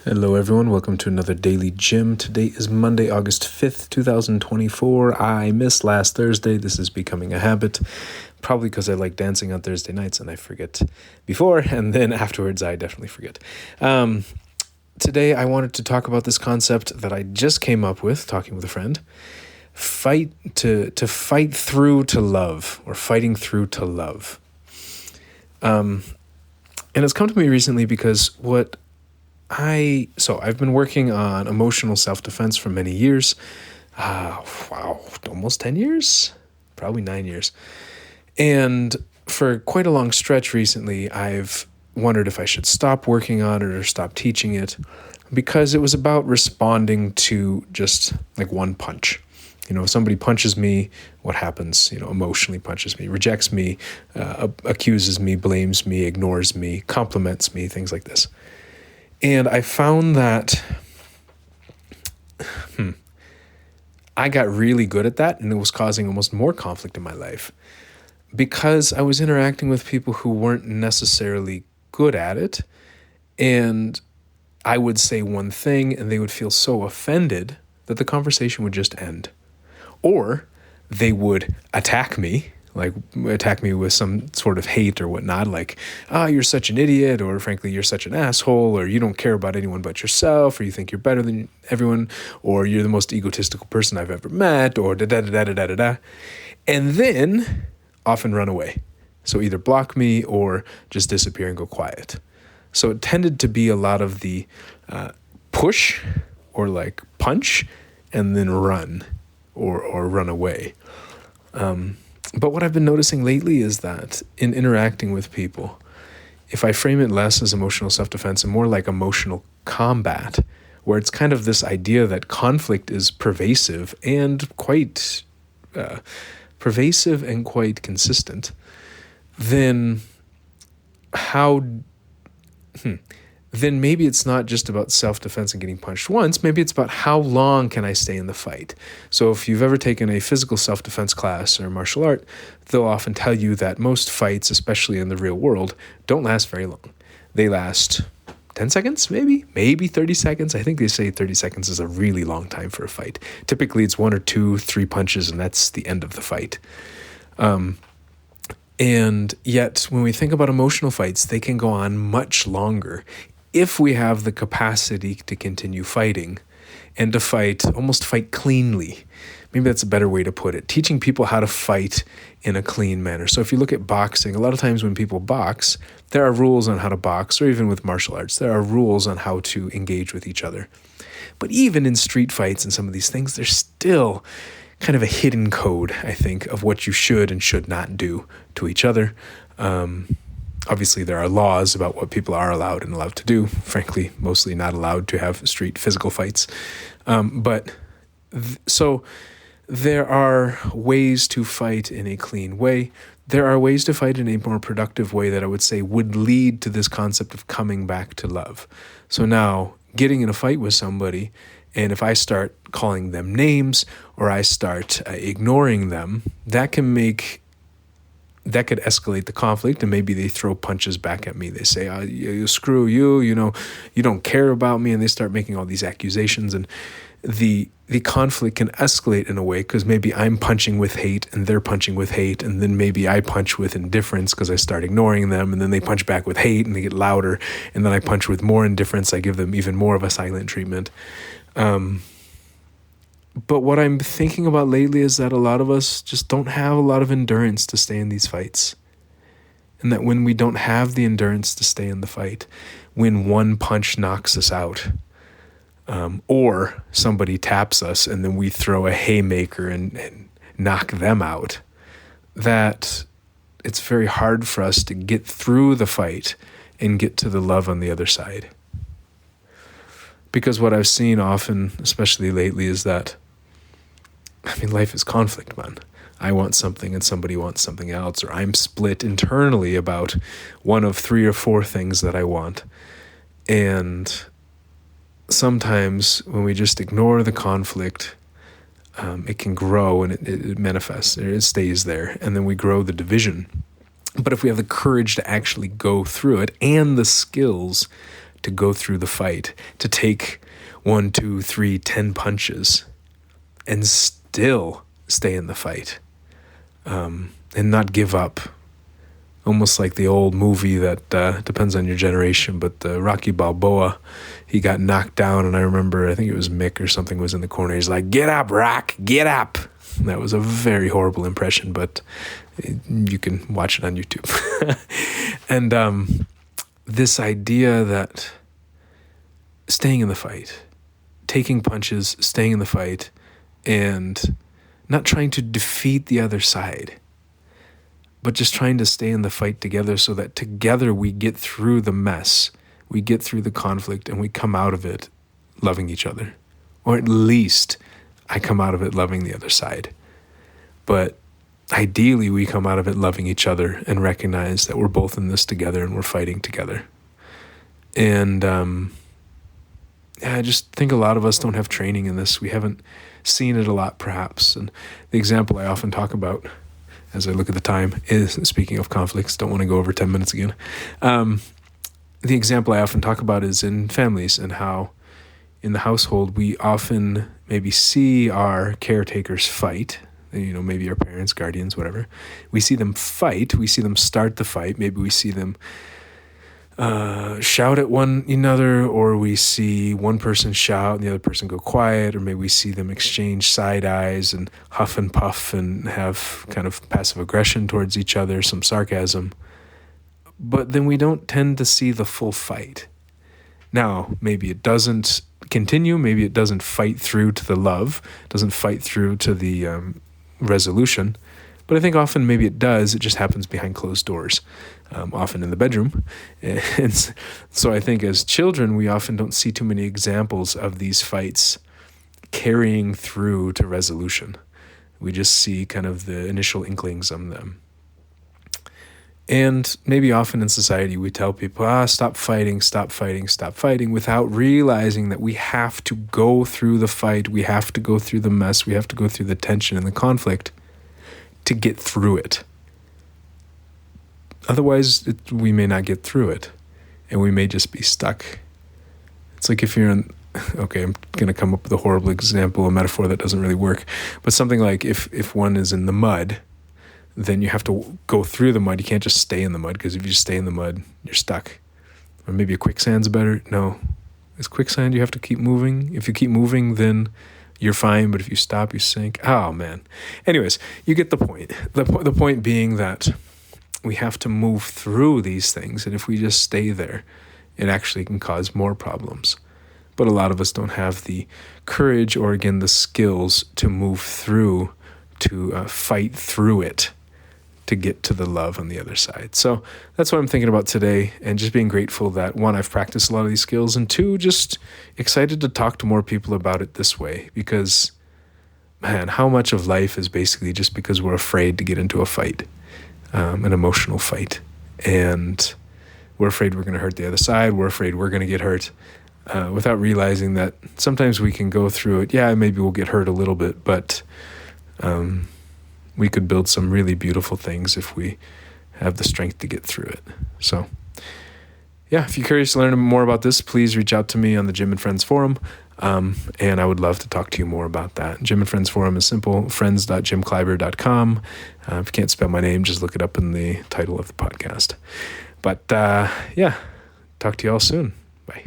Hello everyone, welcome to another Daily Gym. Today is Monday, August 5th, 2024. I missed last Thursday. This is becoming a habit, probably because I like dancing on Thursday nights and I forget before, and then afterwards I definitely forget. Today I wanted to talk about this concept that I just came up with, talking with a friend. Fight through to love, or fighting through to love. And it's come to me recently because I've been working on emotional self-defense for many years. Almost 10 years? Probably 9 years. And for quite a long stretch recently, I've wondered if I should stop working on it or stop teaching it, because it was about responding to just like one punch. If somebody punches me, what happens? Emotionally punches me, rejects me, accuses me, blames me, ignores me, compliments me, things like this. And I found that I got really good at that, and it was causing almost more conflict in my life because I was interacting with people who weren't necessarily good at it, and I would say one thing and they would feel so offended that the conversation would just end. Or they would attack me with some sort of hate or whatnot, like, you're such an idiot, or frankly, you're such an asshole, or you don't care about anyone but yourself, or you think you're better than everyone, or you're the most egotistical person I've ever met, or da-da-da-da-da-da-da, and then often run away. So either block me or just disappear and go quiet. So it tended to be a lot of the push or like punch and then run or run away. But what I've been noticing lately is that in interacting with people, if I frame it less as emotional self-defense and more like emotional combat, where it's kind of this idea that conflict is pervasive and quite consistent, then then maybe it's not just about self-defense and getting punched once. Maybe it's about how long can I stay in the fight. So if you've ever taken a physical self-defense class or martial art, they'll often tell you that most fights, especially in the real world, don't last very long. They last 10 seconds, maybe 30 seconds. I think they say 30 seconds is a really long time for a fight. Typically it's 1 or 2, 3 punches, and that's the end of the fight. And yet when we think about emotional fights, they can go on much longer if we have the capacity to continue fighting and to almost fight cleanly. Maybe that's a better way to put it. Teaching people how to fight in a clean manner. So if you look at boxing, a lot of times when people box, there are rules on how to box, or even with martial arts, there are rules on how to engage with each other. But even in street fights and some of these things, there's still kind of a hidden code, I think, of what you should and should not do to each other. Obviously, there are laws about what people are allowed and allowed to do. Frankly, mostly not allowed to have street physical fights. So there are ways to fight in a clean way. There are ways to fight in a more productive way that I would say would lead to this concept of coming back to love. So now, getting in a fight with somebody, and if I start calling them names or I start ignoring them, that could escalate the conflict, and maybe they throw punches back at me. They say, screw you, you don't care about me, and they start making all these accusations, and the conflict can escalate in a way because maybe I'm punching with hate and they're punching with hate, and then maybe I punch with indifference because I start ignoring them, and then they punch back with hate and they get louder, and then I punch with more indifference. I give them even more of a silent treatment. But what I'm thinking about lately is that a lot of us just don't have a lot of endurance to stay in these fights. And that when we don't have the endurance to stay in the fight, when one punch knocks us out, or somebody taps us and then we throw a haymaker and knock them out, that it's very hard for us to get through the fight and get to the love on the other side. Because what I've seen often, especially lately, is that, life is conflict, man. I want something and somebody wants something else, or I'm split internally about one of 3 or 4 things that I want. And sometimes when we just ignore the conflict, it can grow and it manifests, it stays there, and then we grow the division. But if we have the courage to actually go through it and the skills to go through the fight, to take 1, 2, 3, 10 punches and still stay in the fight, and not give up. Almost like the old movie that depends on your generation, but the Rocky Balboa, he got knocked down, and I remember, I think it was Mick or something was in the corner. He's like, "Get up, Rock, get up." And that was a very horrible impression, but you can watch it on YouTube. And this idea that staying in the fight, taking punches, staying in the fight, and not trying to defeat the other side, but just trying to stay in the fight together so that together we get through the mess, we get through the conflict, and we come out of it loving each other. Or at least I come out of it loving the other side. But ideally we come out of it loving each other and recognize that we're both in this together and we're fighting together. And I just think a lot of us don't have training in this. We haven't seen it a lot, perhaps. And the example I often talk about, as I look at the time, is, speaking of conflicts, don't want to go over 10 minutes again. The example I often talk about is in families, and how in the household we often maybe see our caretakers fight, maybe our parents, guardians, whatever. We see them fight, we see them start the fight, maybe we see them shout at one another, or we see one person shout and the other person go quiet, or maybe we see them exchange side eyes and huff and puff and have kind of passive aggression towards each other, some sarcasm. But then we don't tend to see the full fight. Now, maybe it doesn't continue, maybe it doesn't fight through to the love, doesn't fight through to the resolution, but I think often maybe it does, it just happens behind closed doors. Often in the bedroom. And so I think as children, we often don't see too many examples of these fights carrying through to resolution. We just see kind of the initial inklings of them. And maybe often in society, we tell people, stop fighting, stop fighting, stop fighting, without realizing that we have to go through the fight, we have to go through the mess, we have to go through the tension and the conflict to get through it. Otherwise, we may not get through it, and we may just be stuck. It's like if you're in, okay, I'm going to come up with a horrible example, a metaphor that doesn't really work, but something like if one is in the mud, then you have to go through the mud. You can't just stay in the mud, because if you just stay in the mud, you're stuck. Or maybe a quicksand's better. No. Is quicksand, you have to keep moving? If you keep moving, then you're fine, but if you stop, you sink. Oh, man. Anyways, you get the point. The point being that we have to move through these things, and if we just stay there, it actually can cause more problems. But a lot of us don't have the courage or, again, the skills to move through, to fight through it, to get to the love on the other side. So that's what I'm thinking about today, and just being grateful that, one, I've practiced a lot of these skills, and two, just excited to talk to more people about it this way, because, man, how much of life is basically just because we're afraid to get into a fight. An emotional fight, and we're afraid we're going to hurt the other side, we're afraid we're going to get hurt, without realizing that sometimes we can go through it. Yeah, maybe we'll get hurt a little bit, but we could build some really beautiful things if we have the strength to get through it. So yeah, if you're curious to learn more about this, please reach out to me on the Jim and Friends forum. And I would love to talk to you more about that. Jim and Friends forum is simple, friends.jimkleiber.com. If you can't spell my name, just look it up in the title of the podcast. But yeah, talk to you all soon. Bye.